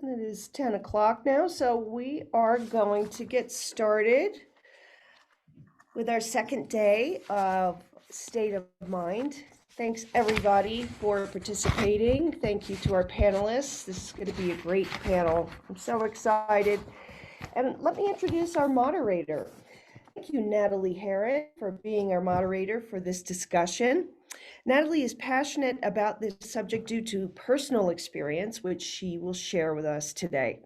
It is 10 o'clock now, so we are going to get started with our second day of State of Mind. Thanks everybody for participating. Thank you to our panelists. This is going to be a great panel. I'm so excited. And let me introduce our moderator. Thank you, Natalie Herron, for being our moderator for this discussion. Natalie is passionate about this subject due to personal experience, which she will share with us today.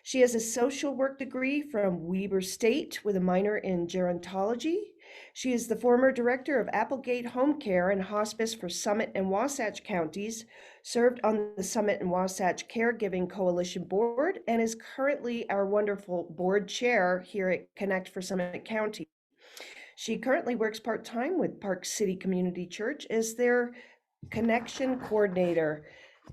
She has a social work degree from Weber State with a minor in gerontology. She is the former director of Applegate Home Care and Hospice for Summit and Wasatch counties, served on the Summit and Wasatch Caregiving Coalition Board, and is currently our wonderful board chair here at Connect for Summit County. She currently works part-time with Park City Community Church as their connection coordinator.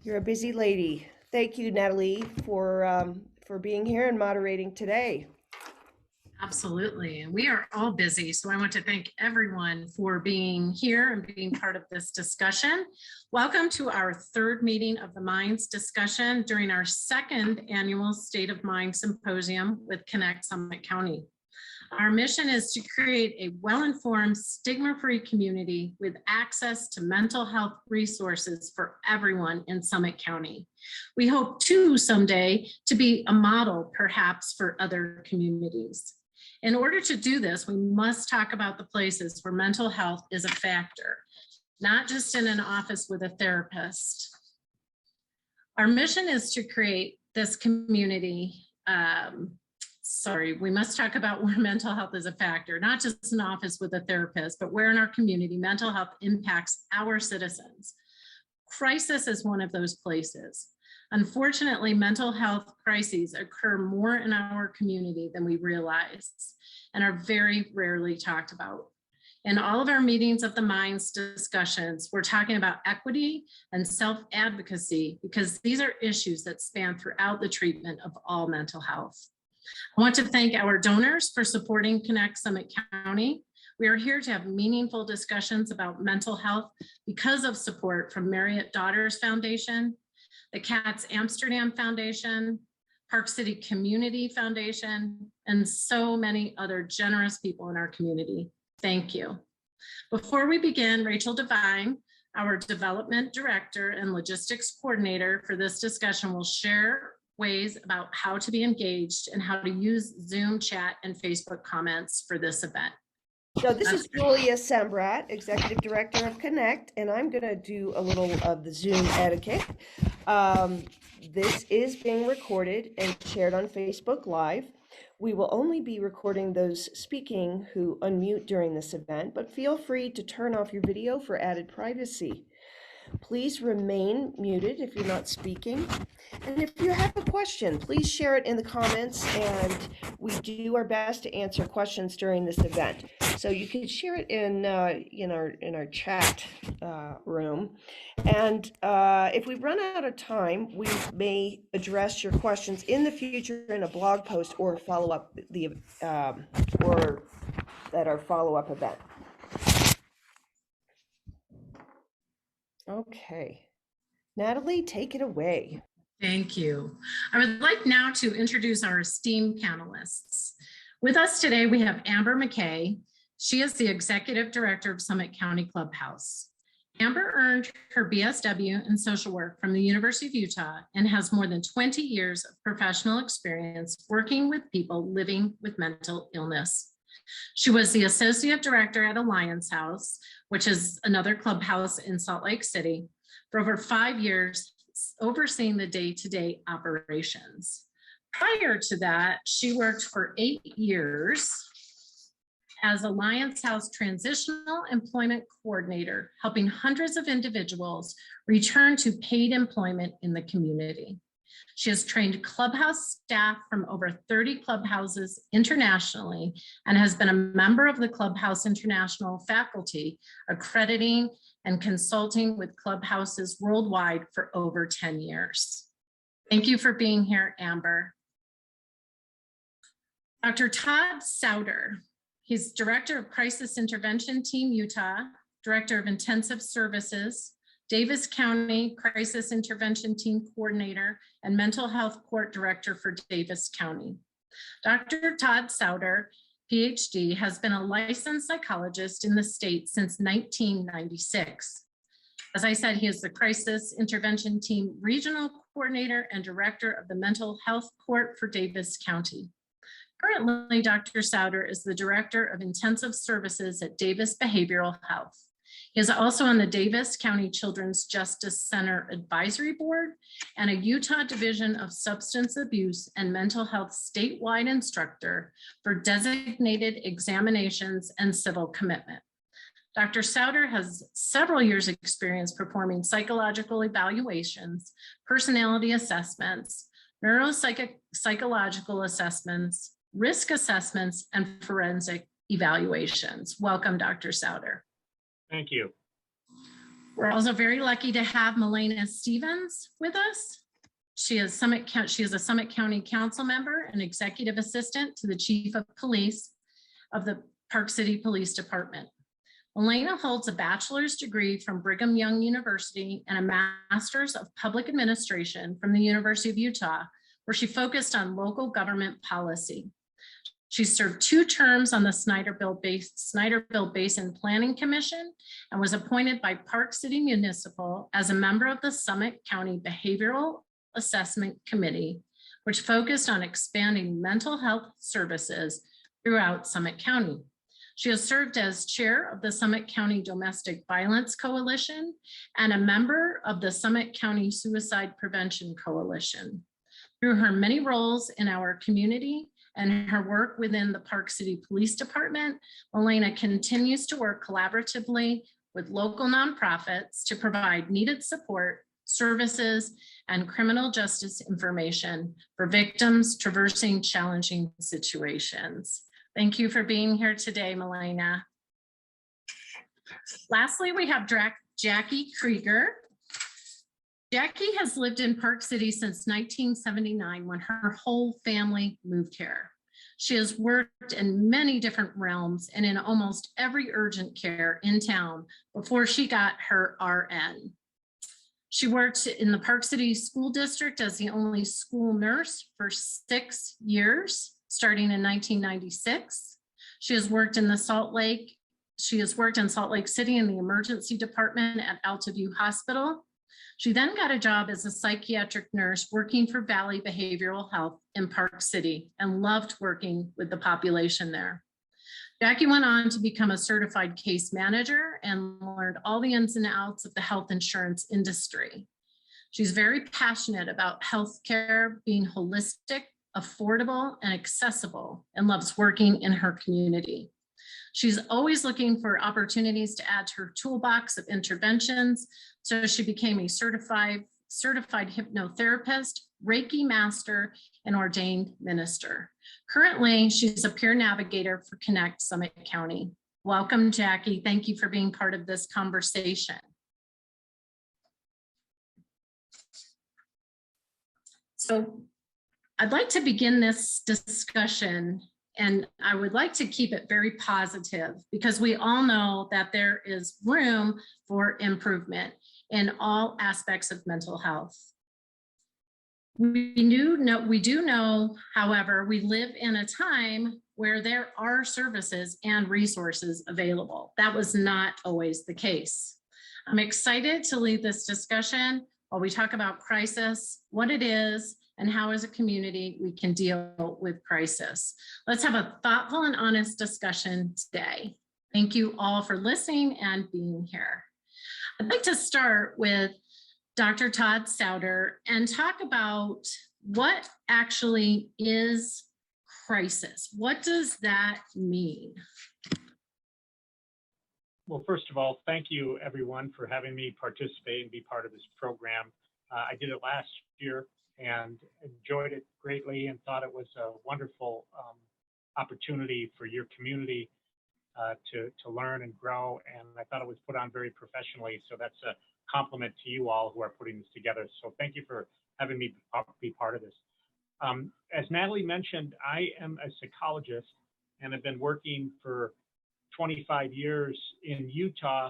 You're a busy lady. Thank you, Natalie, for being here and moderating today. Absolutely. And we are all busy. So I want to thank everyone for being here and being part of this discussion. Welcome to our third meeting of the Minds discussion during our second annual State of Mind Symposium with Connect Summit County. Our mission is to create a well-informed, stigma-free community with access to mental health resources for everyone in Summit County. We hope to someday to be a model, perhaps, for other communities. In order to do this, we must talk about the places where mental health is a factor, not just in an office with a therapist. Our mission is to create this community. We must talk about where mental health is a factor, not just an office with a therapist, but where in our community mental health impacts our citizens. Crisis is one of those places. Unfortunately, mental health crises occur more in our community than we realize and are very rarely talked about. In all of our meetings of the Minds discussions, we're talking about equity and self-advocacy because these are issues that span throughout the treatment of all mental health. I want to thank our donors for supporting Connect Summit County. We are here to have meaningful discussions about mental health because of support from Marriott Daughters Foundation, the Cats Amsterdam Foundation, Park City Community Foundation, and so many other generous people in our community. Thank you. Before we begin, Rachel Devine, our Development Director and Logistics Coordinator for this discussion, will share ways about how to be engaged and how to use Zoom chat and Facebook comments for this event. So this is Julia Sembrat, Executive Director of Connect, and I'm going to do a little of the Zoom etiquette. This is being recorded and shared on Facebook Live. We will only be recording those speaking who unmute during this event, but feel free to turn off your video for added privacy. Please remain muted if you're not speaking. And if you have a question, please share it in the comments, and we do our best to answer questions during this event. So you can share it in our chat room. And if we run out of time, we may address your questions in the future in a blog post or follow up or at our follow-up event. Okay, Natalie, take it away. Thank you. I would like now to introduce our esteemed panelists. With us today, we have Amber Mckay. She is the Executive Director of Summit County Clubhouse. Amber earned her BSW in social work from the University of Utah and has more than 20 years of professional experience working with people living with mental illness. She was the Associate Director at Alliance House, which is another clubhouse in Salt Lake City, for over 5 years, overseeing the day-to-day operations. Prior to that, she worked for 8 years as Alliance House Transitional Employment Coordinator, helping hundreds of individuals return to paid employment in the community. She has trained clubhouse staff from over 30 clubhouses internationally and has been a member of the Clubhouse International faculty, accrediting and consulting with clubhouses worldwide for over 10 years. Thank you for being here, Amber. Dr. Todd Souter, he's Director of Crisis Intervention Team Utah, Director of Intensive Services, Davis County Crisis Intervention Team Coordinator, and Mental Health Court Director for Davis County. Dr. Todd Souter, PhD, has been a licensed psychologist in the state since 1996. As I said, he is the Crisis Intervention Team Regional Coordinator and Director of the Mental Health Court for Davis County. Currently, Dr. Souter is the Director of Intensive Services at Davis Behavioral Health. He is also on the Davis County Children's Justice Center Advisory Board and a Utah Division of Substance Abuse and Mental Health statewide instructor for designated examinations and civil commitment. Dr. Souter has several years' experience performing psychological evaluations, personality assessments, neuropsychological assessments, risk assessments, and forensic evaluations. Welcome, Dr. Souter. Thank you. We're also very lucky to have Melena Stevens with us. She is a Summit County Council member and executive assistant to the Chief of Police of the Park City Police Department. Melena holds a bachelor's degree from Brigham Young University and a master's of public administration from the University of Utah, where she focused on local government policy. She served 2 terms on the Snyderville Basin Planning Commission and was appointed by Park City Municipal as a member of the Summit County Behavioral Assessment Committee, which focused on expanding mental health services throughout Summit County. She has served as chair of the Summit County Domestic Violence Coalition and a member of the Summit County Suicide Prevention Coalition. Through her many roles in our community and her work within the Park City Police Department, Melena continues to work collaboratively with local nonprofits to provide needed support, services, and criminal justice information for victims traversing challenging situations. Thank you for being here today, Melena. Lastly, we have Jackie Krieger. Jackie has lived in Park City since 1979 when her whole family moved here. She has worked in many different realms and in almost every urgent care in town before she got her RN. She worked in the Park City School District as the only school nurse for 6 years, starting in 1996. She has worked in Salt Lake City in the emergency department at Altaview Hospital. She then got a job as a psychiatric nurse working for Valley Behavioral Health in Park City and loved working with the population there. Jackie went on to become a certified case manager and learned all the ins and outs of the health insurance industry. She's very passionate about healthcare being holistic, affordable, and accessible, and loves working in her community. She's always looking for opportunities to add to her toolbox of interventions, so she became a certified hypnotherapist, Reiki master, and ordained minister. Currently, she's a peer navigator for Connect Summit County. Welcome, Jackie. Thank you for being part of this conversation. So I'd like to begin this discussion, and I would like to keep it very positive because we all know that there is room for improvement in all aspects of mental health. We do know, however, we live in a time where there are services and resources available. That was not always the case. I'm excited to lead this discussion while we talk about crisis, what it is, and how as a community we can deal with crisis. Let's have a thoughtful and honest discussion today. Thank you all for listening and being here. I'd like to start with Dr. Todd Souter and talk about what actually is crisis. What does that mean? Well, first of all, thank you everyone for having me participate and be part of this program. I did it last year and enjoyed it greatly and thought it was a wonderful opportunity for your community to learn and grow. And I thought it was put on very professionally. So that's a compliment to you all who are putting this together. So thank you for having me be part of this. As Natalie mentioned, I am a psychologist and have been working for 25 years in Utah,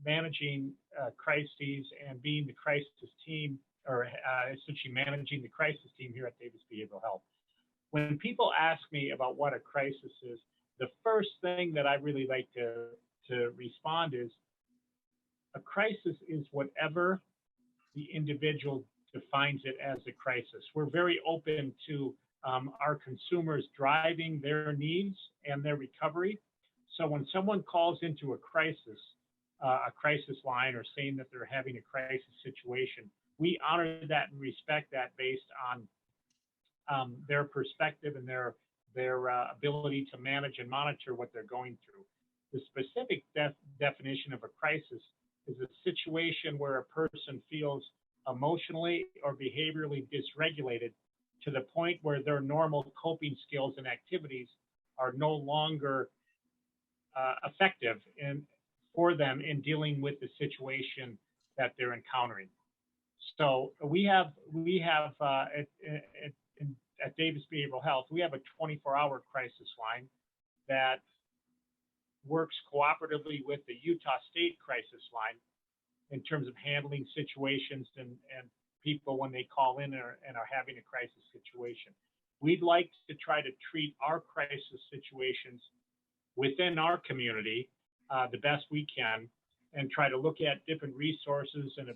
managing crises and being the crisis team, or essentially managing the crisis team here at Davis Behavioral Health. When people ask me about what a crisis is, the first thing that I really like to respond is, a crisis is whatever the individual defines it as a crisis. We're very open to our consumers driving their needs and their recovery. So when someone calls into a crisis line, or saying that they're having a crisis situation, we honor that and respect that based on their perspective and their ability to manage and monitor what they're going through. The specific definition of a crisis is a situation where a person feels emotionally or behaviorally dysregulated to the point where their normal coping skills and activities are no longer effective for them in dealing with the situation that they're encountering. So we have at Davis Behavioral Health, we have a 24-hour crisis line that works cooperatively with the Utah State Crisis Line in terms of handling situations and people when they call in and are having a crisis situation. We'd like to try to treat our crisis situations within our community the best we can, and try to look at different resources and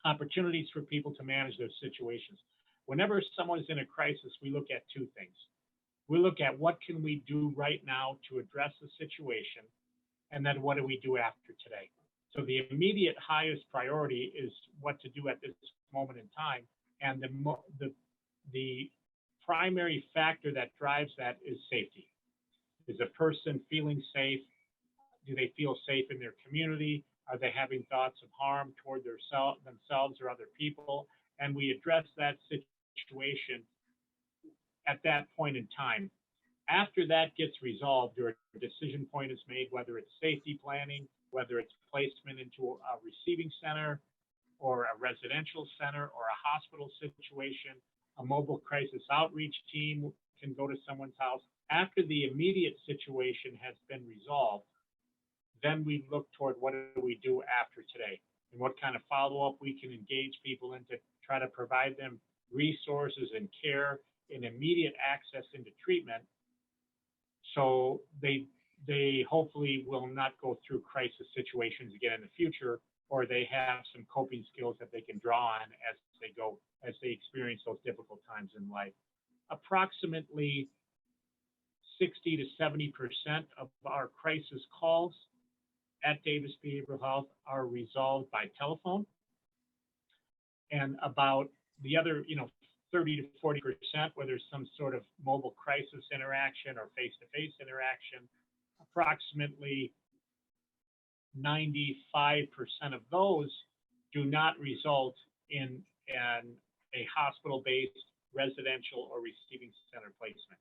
opportunities for people to manage those situations. Whenever someone's in a crisis, we look at two things. We look at what can we do right now to address the situation, and then what do we do after today? So the immediate highest priority is what to do at this moment in time, and the primary factor that drives that is safety. Is a person feeling safe? Do they feel safe in their community? Are they having thoughts of harm toward themselves or other people? And we address that situation at that point in time. After that gets resolved, or a decision point is made, whether it's safety planning, whether it's placement into a receiving center or a residential center or a hospital situation, a mobile crisis outreach team can go to someone's house. After the immediate situation has been resolved, then we look toward what do we do after today, and what kind of follow-up we can engage people in to try to provide them resources and care and immediate access into treatment, so they hopefully will not go through crisis situations again in the future, or they have some coping skills that they can draw on as they experience those difficult times in life. Approximately 60 to 70% of our crisis calls at Davis Behavioral Health are resolved by telephone, and about the other, 30 to 40%, where there's some sort of mobile crisis interaction or face-to-face interaction, approximately 95% of those do not result in a hospital-based residential or receiving center placement.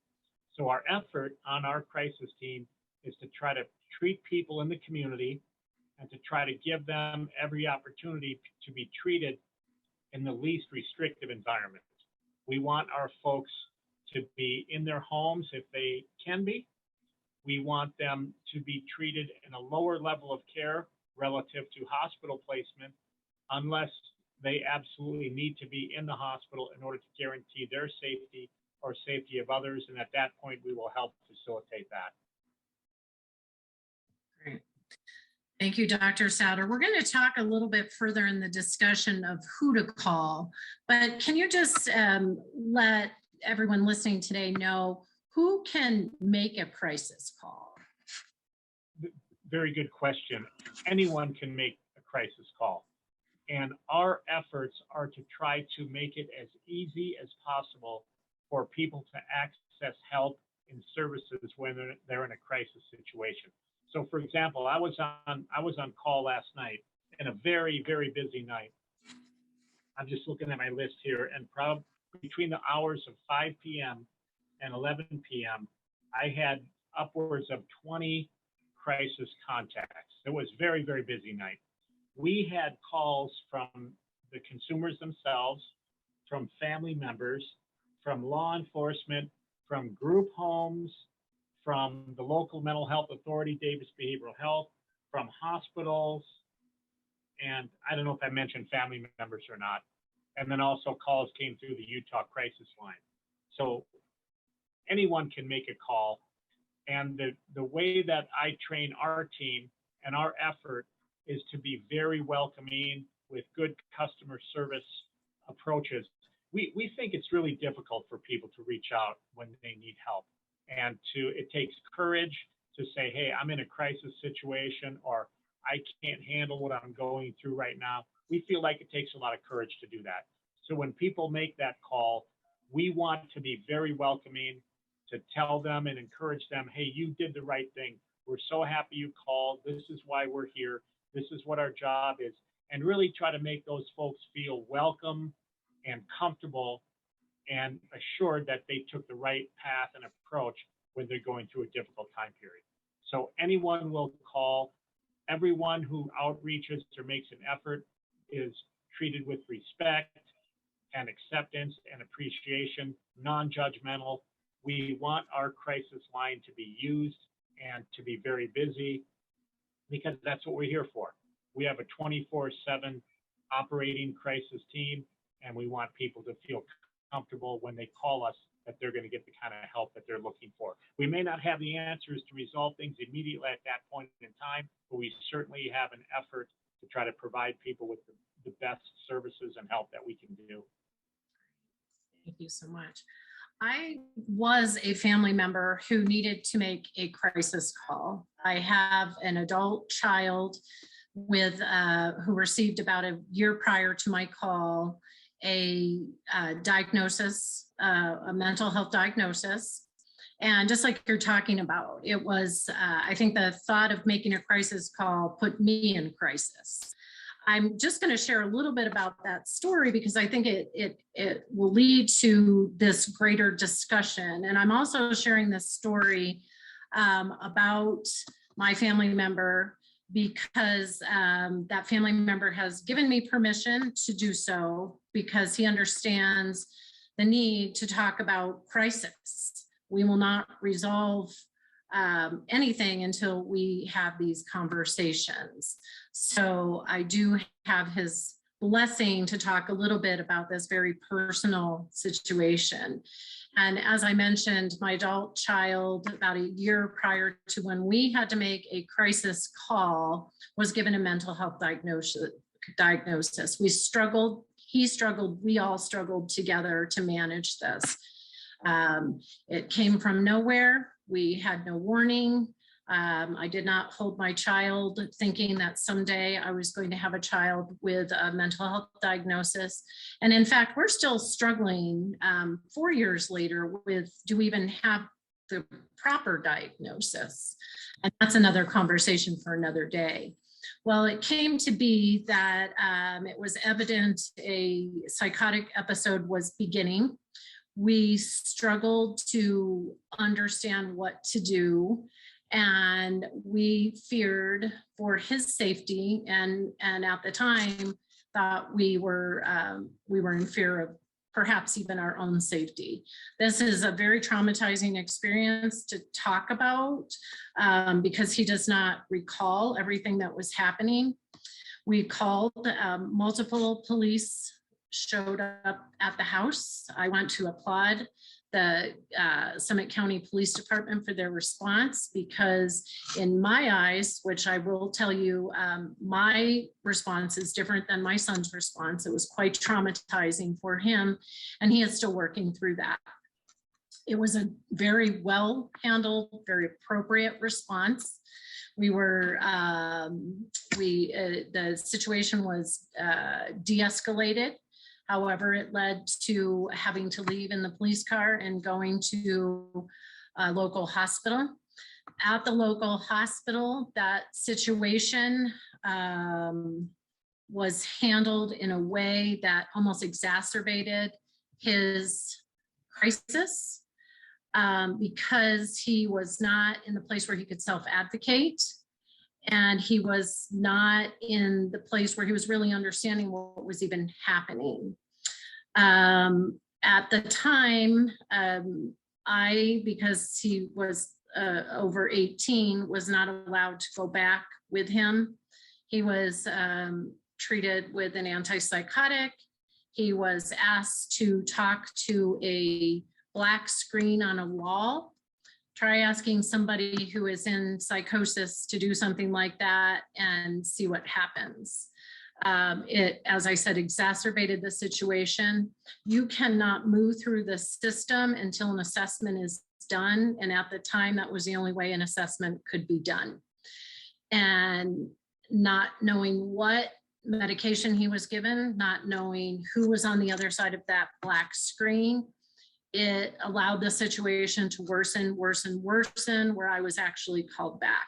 So our effort on our crisis team is to try to treat people in the community and to try to give them every opportunity to be treated in the least restrictive environment. We want our folks to be in their homes if they can be. We want them to be treated in a lower level of care relative to hospital placement, unless they absolutely need to be in the hospital in order to guarantee their safety or safety of others. And at that point, we will help facilitate that. Great. Thank you, Dr. Souter. We're going to talk a little bit further in the discussion of who to call, but can you just let everyone listening today know who can make a crisis call? Very good question. Anyone can make a crisis call. And our efforts are to try to make it as easy as possible for people to access help and services when they're in a crisis situation. So, for example, I was on call last night, and a very, very busy night. I'm just looking at my list here, and probably between the hours of 5 p.m. and 11 p.m., I had upwards of 20 crisis contacts. It was a very, very busy night. We had calls from the consumers themselves, from family members, from law enforcement, from group homes, from the local mental health authority, Davis Behavioral Health, from hospitals, and I don't know if I mentioned family members or not. And then also calls came through the Utah crisis line. So anyone can make a call. And the way that I train our team and our effort is to be very welcoming with good customer service approaches. We think it's really difficult for people to reach out when they need help. And it takes courage to say, hey, I'm in a crisis situation, or I can't handle what I'm going through right now. We feel like it takes a lot of courage to do that. So when people make that call, we want to be very welcoming, to tell them and encourage them, hey, you did the right thing. We're so happy you called. This is why we're here. This is what our job is. And really try to make those folks feel welcome and comfortable and assured that they took the right path and approach when they're going through a difficult time period. So anyone will call. Everyone who outreaches or makes an effort is treated with respect and acceptance and appreciation, non-judgmental. We want our crisis line to be used and to be very busy, because that's what we're here for. We have a 24/7 operating crisis team, and we want people to feel comfortable when they call us that they're going to get the kind of help that they're looking for. We may not have the answers to resolve things immediately at that point in time, but we certainly have an effort to try to provide people with the best services and help that we can do. Thank you so much. I was a family member who needed to make a crisis call. I have an adult child with who received about a year prior to my call a diagnosis, a mental health diagnosis. And just like you're talking about, it was, I think the thought of making a crisis call put me in crisis. I'm just going to share a little bit about that story because I think it will lead to this greater discussion. And I'm also sharing this story about my family member because that family member has given me permission to do so because he understands the need to talk about crisis. We will not resolve anything until we have these conversations. So I do have his blessing to talk a little bit about this very personal situation. And as I mentioned, my adult child, about a year prior to when we had to make a crisis call, was given a mental health diagnosis. We struggled, he struggled, we all struggled together to manage this. It came from nowhere. We had no warning. I did not hold my child thinking that someday I was going to have a child with a mental health diagnosis. And in fact, we're still struggling 4 years later with, do we even have the proper diagnosis? And that's another conversation for another day. Well, it came to be that it was evident a psychotic episode was beginning. We struggled to understand what to do. And we feared for his safety, and at the time thought we were in fear of perhaps even our own safety. This is a very traumatizing experience to talk about because he does not recall everything that was happening. We called, multiple police showed up at the house. I want to applaud the Summit County Police Department for their response, because in my eyes, which I will tell you, my response is different than my son's response. It was quite traumatizing for him, and he is still working through that. It was a very well handled, very appropriate response. We were, the situation was de-escalated. However, it led to having to leave in the police car and going to a local hospital. At the local hospital, that situation was handled in a way that almost exacerbated his crisis because he was not in the place where he could self-advocate. And he was not in the place where he was really understanding what was even happening. At the time, because he was over 18 was not allowed to go back with him. He was treated with an antipsychotic. He was asked to talk to a black screen on a wall. Try asking somebody who is in psychosis to do something like that and see what happens. It, as I said, exacerbated the situation. You cannot move through the system until an assessment is done. And at the time, that was the only way an assessment could be done. And not knowing what medication he was given, not knowing who was on the other side of that black screen, it allowed the situation to worsen, where I was actually called back.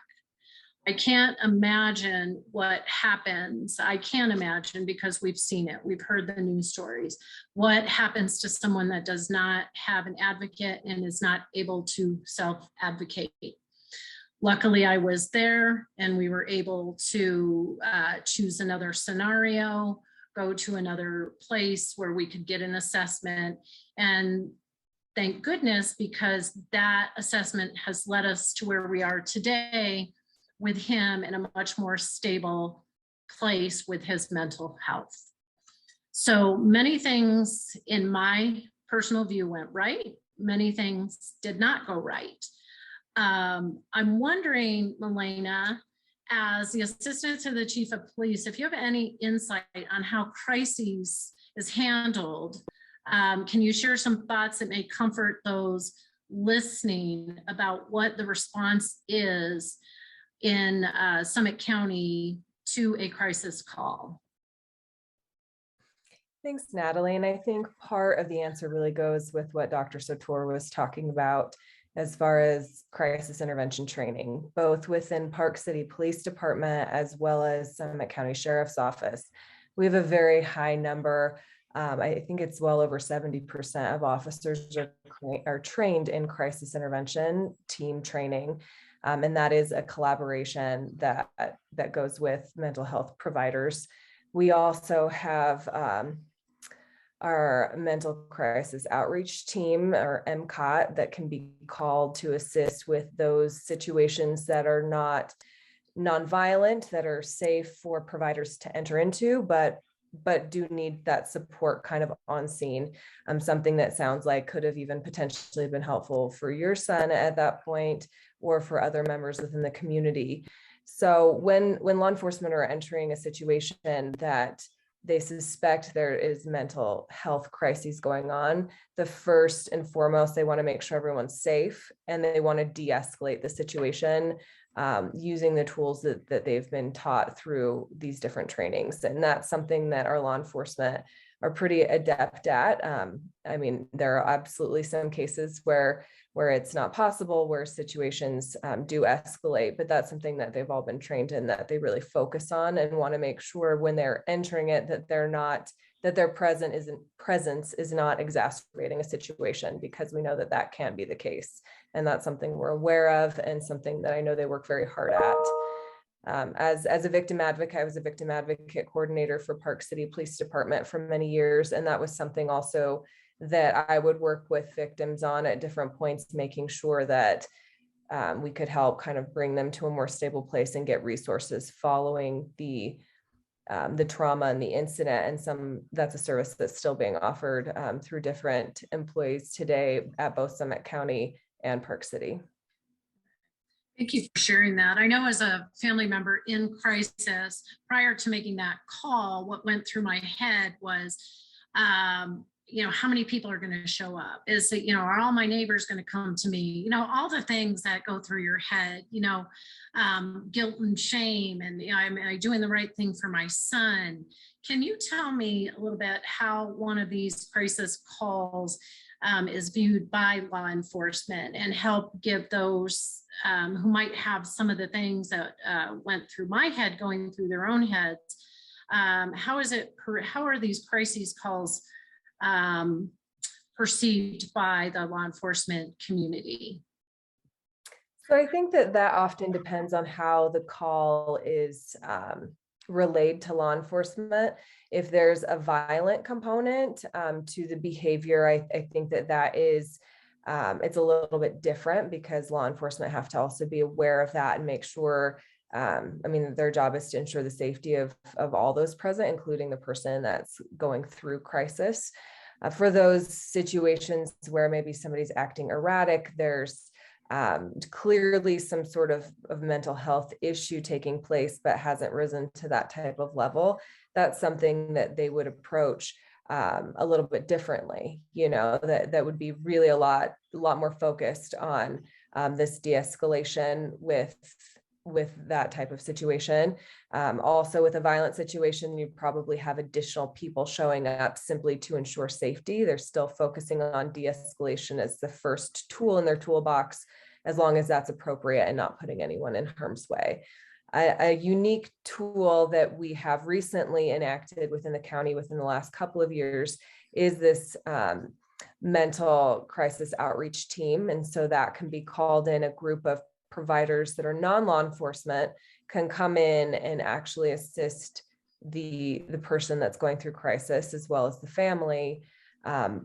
I can't imagine what happens. I can't imagine because we've seen it. We've heard the news stories. What happens to someone that does not have an advocate and is not able to self-advocate? Luckily, I was there and we were able to choose another scenario, go to another place where we could get an assessment. And thank goodness, because that assessment has led us to where we are today, with him in a much more stable place with his mental health. So many things in my personal view went right. Many things did not go right. I'm wondering, Milena, as the assistant to the chief of police, if you have any insight on how crises is handled, can you share some thoughts that may comfort those listening about what the response is in Summit County to a crisis call? Thanks, Natalie. And I think part of the answer really goes with what Dr. Souter was talking about as far as crisis intervention training, both within Park City Police Department as well as Summit County Sheriff's Office. We have a very high number. I think it's well over 70% of officers are trained in crisis intervention team training. And that is a collaboration that goes with mental health providers. We also have our mental crisis outreach team, or MCOT, that can be called to assist with those situations that are not nonviolent, that are safe for providers to enter into, but do need that support kind of on scene. Something that sounds like could have even potentially been helpful for your son at that point, or for other members within the community. So when law enforcement are entering a situation that they suspect there is mental health crises going on, the first and foremost, they want to make sure everyone's safe, and they want to de-escalate the situation using the tools that they've been taught through these different trainings. And that's something that our law enforcement are pretty adept at. I mean, there are absolutely some cases where it's not possible, where situations do escalate, but that's something that they've all been trained in, that they really focus on and want to make sure when they're entering it that their presence is not exacerbating a situation, because we know that can be the case. And that's something we're aware of, and something that I know they work very hard at. As a victim advocate, I was a victim advocate coordinator for Park City Police Department for many years. And that was something also that I would work with victims on at different points, making sure that we could help kind of bring them to a more stable place and get resources following the trauma and the incident. And that's a service that's still being offered through different employees today at both Summit County and Park City. Thank you for sharing that. I know as a family member in crisis, prior to making that call, what went through my head was, how many people are going to show up? Is it, are all my neighbors going to come to me? All the things that go through your head, guilt and shame, and am I doing the right thing for my son? Can you tell me a little bit how one of these crisis calls is viewed by law enforcement, and help give those who might have some of the things that went through my head going through their own heads? How are these crises calls perceived by the law enforcement community? So I think that often depends on how the call is relayed to law enforcement. If there's a violent component to the behavior, I think that is it's a little bit different because law enforcement have to also be aware of that and make sure, I mean, their job is to ensure the safety of all those present, including the person that's going through crisis. For those situations where maybe somebody's acting erratic, there's clearly some sort of mental health issue taking place, but hasn't risen to that type of level. That's something that they would approach a little bit differently, you know, that would be really a lot more focused on this de-escalation with that type of situation. Also with a violent situation, you probably have additional people showing up simply to ensure safety. They're still focusing on de-escalation as the first tool in their toolbox, as long as that's appropriate and not putting anyone in harm's way. A unique tool that we have recently enacted within the county within the last couple of years is this mental crisis outreach team. And so that can be called in a group of providers that are non-law enforcement, can come in and actually assist the person that's going through crisis as well as the family,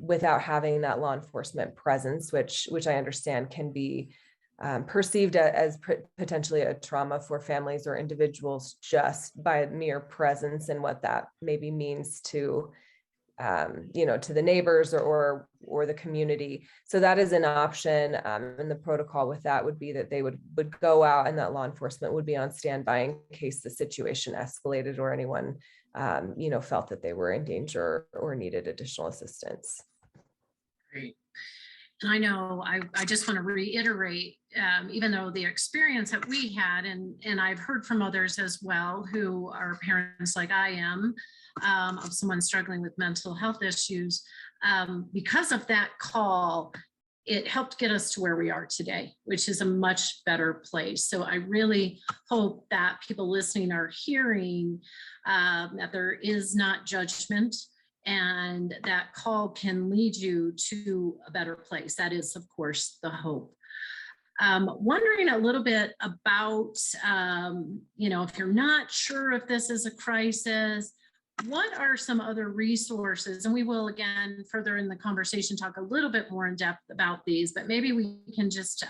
without having that law enforcement presence, which I understand can be perceived as potentially a trauma for families or individuals just by mere presence and what that maybe means to to the neighbors or the community. So that is an option. And the protocol with that would be that they would go out and that law enforcement would be on standby in case the situation escalated or anyone felt that they were in danger or needed additional assistance. Great. And I know I just want to reiterate, even though the experience that we had, and I've heard from others as well who are parents like I am, of someone struggling with mental health issues, because of that call, it helped get us to where we are today, which is a much better place. So I really hope that people listening are hearing that there is not judgment, and that call can lead you to a better place. That is, of course, the hope. Wondering a little bit about, if you're not sure if this is a crisis, what are some other resources? And we will, again, further in the conversation, talk a little bit more in depth about these, but maybe we can just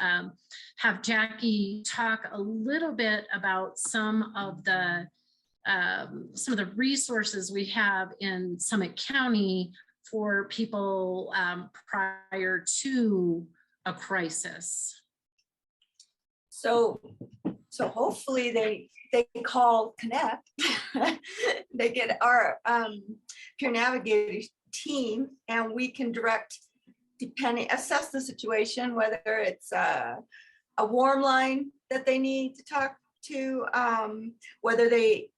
have Jackie talk a little bit about some of the resources we have in Summit County for people prior to a crisis. So hopefully they call Connect. They get our peer navigator team, and we can assess the situation, whether it's a warm line that they need to talk to, whether they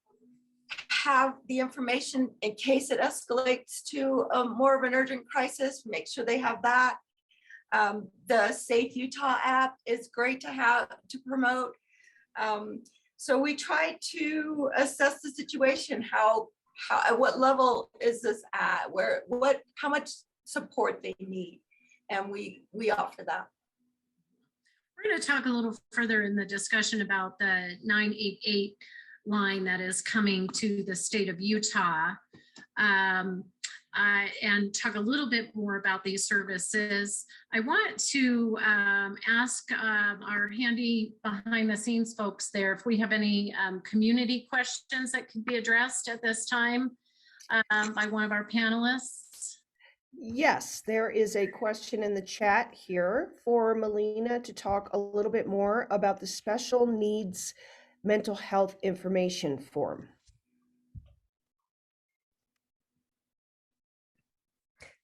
have the information in case it escalates to more of an urgent crisis, make sure they have that. The Safe Utah app is great to have to promote. So we try to assess the situation. How at what level is this at? How much support they need, and we offer that. We're going to talk a little further in the discussion about the 988 line that is coming to the state of Utah, and talk a little bit more about these services. I want to ask our handy behind the scenes folks there if we have any community questions that could be addressed at this time by one of our panelists. Yes, there is a question in the chat here for Melina to talk a little bit more about the special needs mental health information form.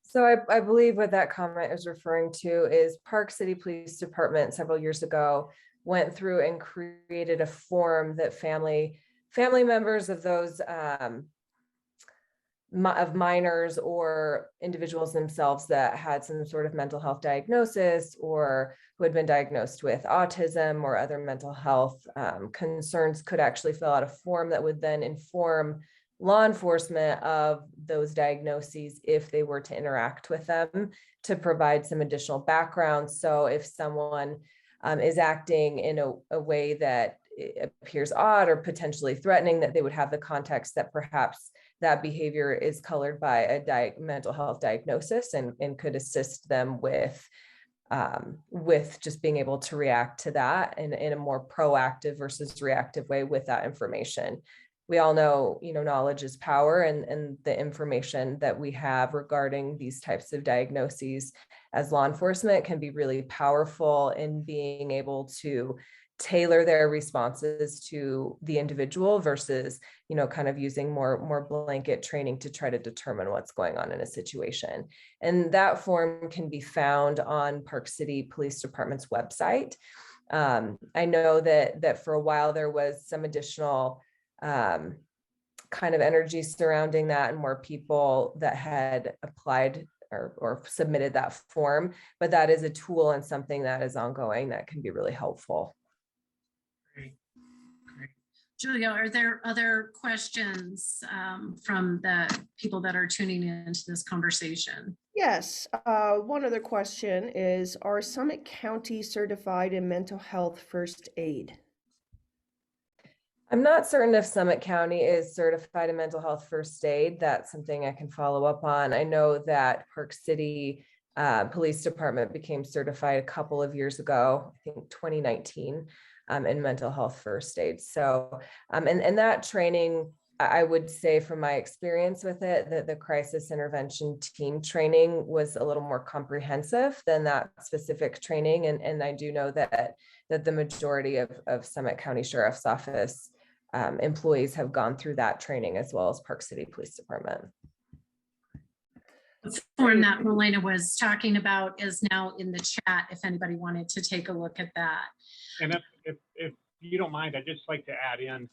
So I believe what that comment is referring to is Park City Police Department several years ago went through and created a form that family members of those of minors or individuals themselves that had some sort of mental health diagnosis or who had been diagnosed with autism or other mental health concerns could actually fill out a form that would then inform law enforcement of those diagnoses if they were to interact with them, to provide some additional background. So if someone is acting in a way that appears odd or potentially threatening, that they would have the context that perhaps that behavior is colored by a mental health diagnosis and could assist them with with just being able to react to that in a more proactive versus reactive way with that information. We all know, knowledge is power, and the information that we have regarding these types of diagnoses as law enforcement can be really powerful in being able to tailor their responses to the individual versus, kind of using more blanket training to try to determine what's going on in a situation. And that form can be found on Park City Police Department's website. I know that for a while there was some additional kind of energy surrounding that, and more people that had applied or submitted that form, but that is a tool and something that is ongoing that can be really helpful. Great. Julia, are there other questions from the people that are tuning into this conversation? Yes, one other question is, are Summit County certified in mental health first aid? I'm not certain if Summit County is certified in mental health first aid. That's something I can follow up on. I know that Park City Police Department became certified a couple of years ago, I think 2019, in mental health first aid. So, and that training, I would say from my experience with it, that the crisis intervention team training was a little more comprehensive than that specific training. And I do know that the majority of Summit County Sheriff's Office employees have gone through that training, as well as Park City Police Department. The form that Melena was talking about is now in the chat if anybody wanted to take a look at that. And if you don't mind, I'd just like to add in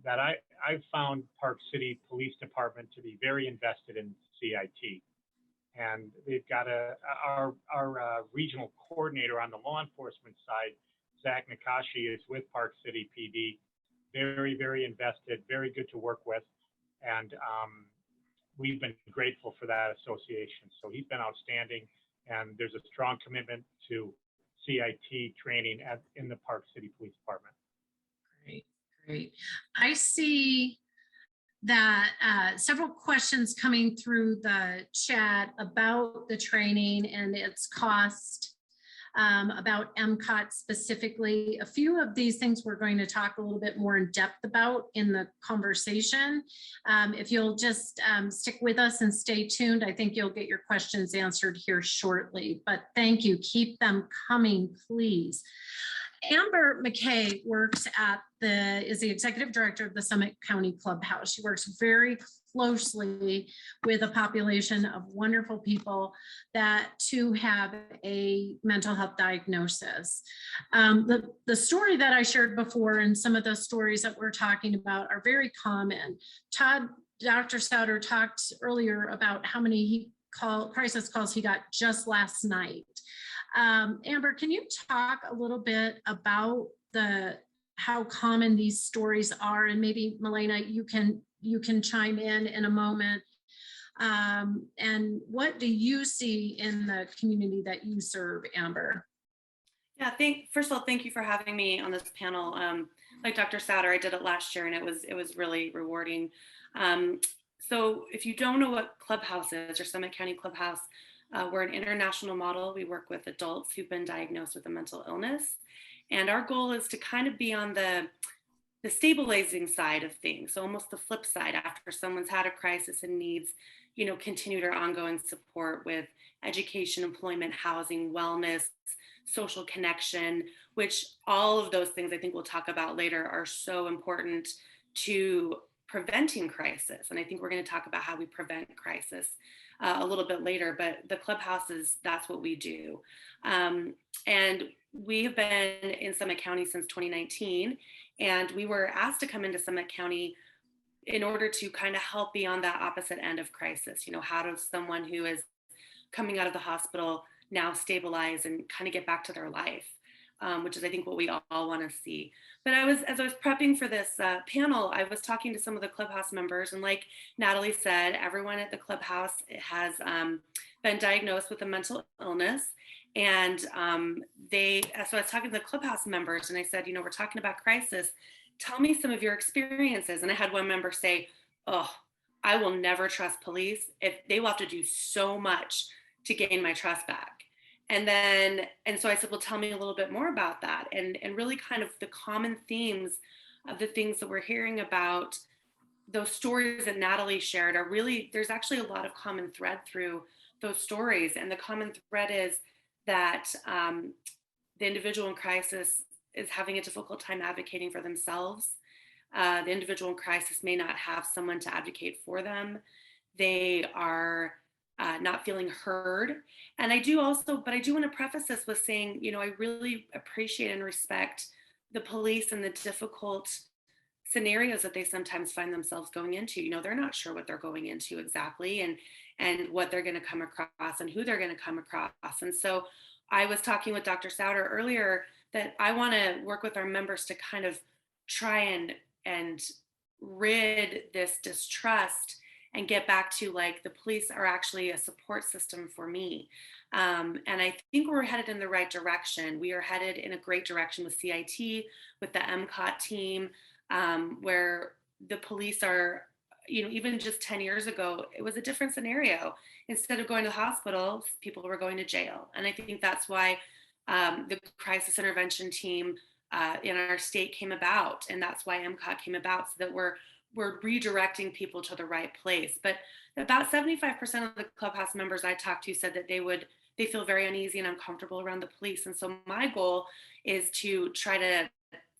that I've found Park City Police Department to be very invested in CIT. And they've got our regional coordinator on the law enforcement side, Zach Nakashi, is with Park City PD. Very, very invested, very good to work with. And we've been grateful for that association. So he's been outstanding. And there's a strong commitment to CIT training in the Park City Police Department. Great. I see that several questions coming through the chat about the training and its cost, about MCOT specifically. A few of these things we're going to talk a little bit more in depth about in the conversation. If you'll just stick with us and stay tuned, I think you'll get your questions answered here shortly. But thank you. Keep them coming, please. Amber Mckay is the executive director of the Summit County Clubhouse. She works very closely with a population of wonderful people that too have a mental health diagnosis. The story that I shared before and some of the stories that we're talking about are very common. Dr. Souter talked earlier about how many crisis calls he got just last night. Amber, can you talk a little bit about how common these stories are, and maybe Melena, you can chime in a moment. And what do you see in the community that you serve, Amber? Yeah, first of all, thank you for having me on this panel. Like Dr. Souter, I did it last year, and it was really rewarding. So if you don't know what Clubhouse is, or Summit County Clubhouse, we're an international model. We work with adults who've been diagnosed with a mental illness. And our goal is to kind of be on the stabilizing side of things. So almost the flip side, after someone's had a crisis and needs, continued or ongoing support with education, employment, housing, wellness, social connection, which all of those things I think we'll talk about later are so important to preventing crisis. And I think we're going to talk about how we prevent crisis a little bit later, but the Clubhouse that's what we do. And we've been in Summit County since 2019, and we were asked to come into Summit County in order to kind of help be on that opposite end of crisis. How does someone who is coming out of the hospital now stabilize and kind of get back to their life, which is I think what we all want to see. But as I was prepping for this panel, I was talking to some of the Clubhouse members, and like Natalie said, everyone at the Clubhouse has been diagnosed with a mental illness. And so I was talking to the Clubhouse members, and I said, we're talking about crisis. Tell me some of your experiences. And I had one member say, oh, I will never trust police. If they will have to do so much to gain my trust back. And so I said, well, tell me a little bit more about that. And really kind of the common themes of the things that we're hearing about, those stories that Natalie shared are really, there's actually a lot of common thread through those stories. And the common thread is that the individual in crisis is having a difficult time advocating for themselves. The individual in crisis may not have someone to advocate for them. They are not feeling heard. And I do want to preface this with saying, you know, I really appreciate and respect the police and the difficult scenarios that they sometimes find themselves going into. You know, they're not sure what they're going into exactly, and what they're going to come across and who they're going to come across. And so I was talking with Dr. Souter earlier that I want to work with our members to kind of try and rid this distrust and get back to, like, the police are actually a support system for me. And I think we're headed in the right direction. We are headed in a great direction with CIT, with the MCOT team, where the police are, you know, even just 10 years ago, it was a different scenario. Instead of going to the hospital, people were going to jail. And I think that's why the crisis intervention team in our state came about. And that's why MCOT came about, so that we're redirecting people to the right place. But about 75% of the Clubhouse members I talked to said that they feel very uneasy and uncomfortable around the police. And so my goal is to try to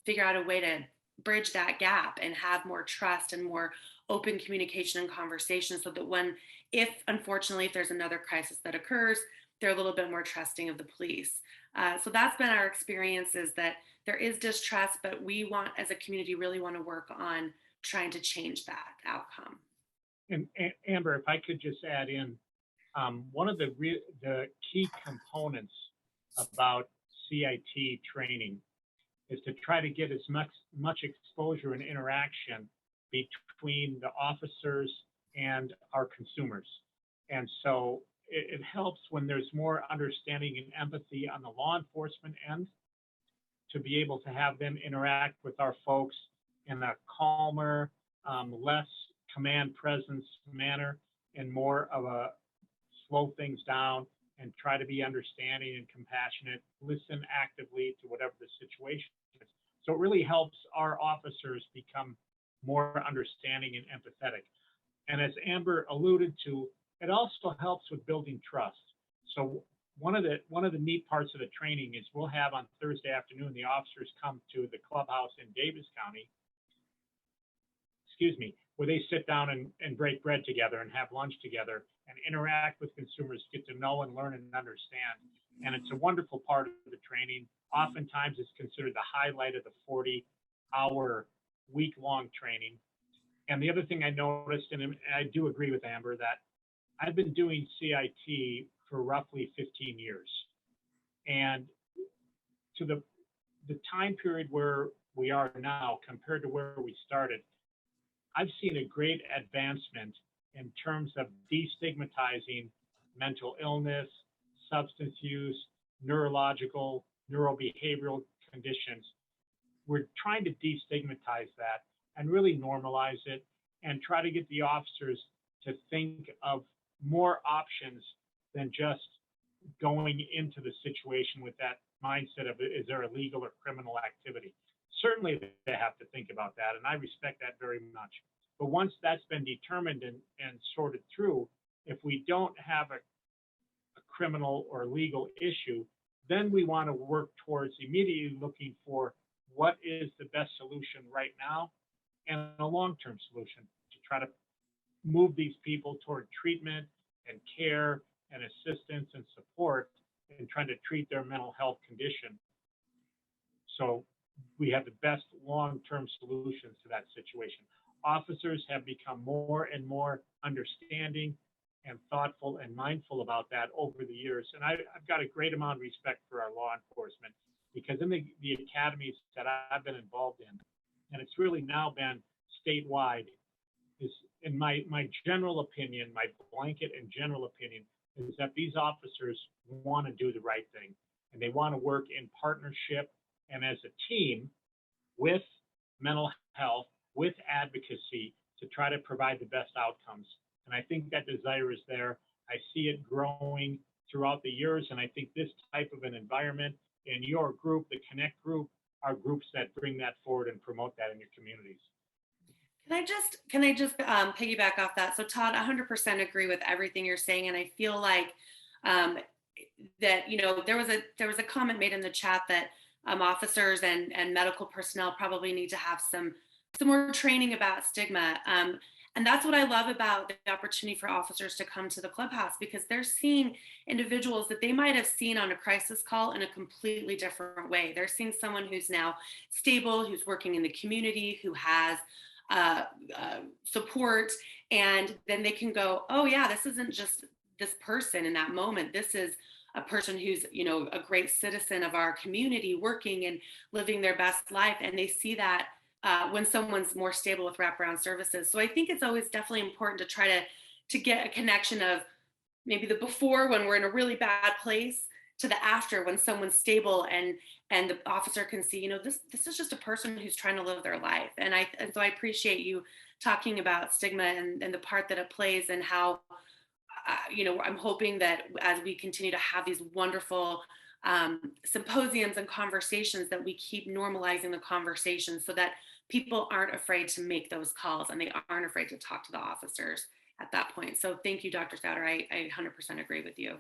figure out a way to bridge that gap and have more trust and more open communication and conversation, so that if there's another crisis that occurs, they're a little bit more trusting of the police. So that's been our experience, is that there is distrust, but we as a community, really want to work on trying to change that outcome. And Amber, if I could just add in, one of the key components about CIT training is to try to get as much exposure and interaction between the officers and our consumers. And so it helps when there's more understanding and empathy on the law enforcement end, to be able to have them interact with our folks in a calmer, less command presence manner, and more of a slow things down and try to be understanding and compassionate, listen actively to whatever the situation is. So it really helps our officers become more understanding and empathetic. And as Amber alluded to, it also helps with building trust. So one of the neat parts of the training is we'll have on Thursday afternoon, the officers come to the clubhouse in Davis County, where they sit down and break bread together and have lunch together and interact with consumers, get to know and learn and understand. And it's a wonderful part of the training. Oftentimes it's considered the highlight of the 40-hour week-long training. And the other thing I noticed, and I do agree with Amber, that I've been doing CIT for roughly 15 years. And to the time period where we are now compared to where we started, I've seen a great advancement in terms of destigmatizing mental illness, substance use, neurological, neurobehavioral conditions. We're trying to destigmatize that and really normalize it, and try to get the officers to think of more options than just going into the situation with that mindset of, is there a legal or criminal activity? Certainly they have to think about that, and I respect that very much. But once that's been determined and sorted through, if we don't have a criminal or legal issue, then we want to work towards immediately looking for what is the best solution right now and a long-term solution to try to move these people toward treatment and care and assistance and support in trying to treat their mental health condition. So we have the best long-term solutions to that situation. Officers have become more and more understanding and thoughtful and mindful about that over the years. And I've got a great amount of respect for our law enforcement, because in the academies that I've been involved in, and it's really now been statewide, is, in my general opinion, my blanket and general opinion, is that these officers want to do the right thing, and they want to work in partnership and as a team with mental health, with advocacy, to try to provide the best outcomes. And I think that desire is there. I see it growing throughout the years. And I think this type of an environment in your group, the Connect group, are groups that bring that forward and promote that in your communities. Can I just piggyback off that? So Todd, 100% agree with everything you're saying, and I feel like that, you know, there was a comment made in the chat that officers and medical personnel probably need to have some more training about stigma. And that's what I love about the opportunity for officers to come to the clubhouse, because they're seeing individuals that they might have seen on a crisis call in a completely different way. They're seeing someone who's now stable, who's working in the community, who has support, and then they can go, oh yeah, this isn't just this person in that moment. This is a person who's, you know, a great citizen of our community, working and living their best life. And they see that when someone's more stable with wraparound services. So I think it's always definitely important to try to get a connection of maybe the before, when we're in a really bad place, to the after, when someone's stable and the officer can see, you know, this is just a person who's trying to live their life. And so I appreciate you talking about stigma and the part that it plays, and how you know, I'm hoping that as we continue to have these wonderful symposiums and conversations, that we keep normalizing the conversation so that people aren't afraid to make those calls and they aren't afraid to talk to the officers at that point. So thank you, Dr. Souter. I 100% agree with you.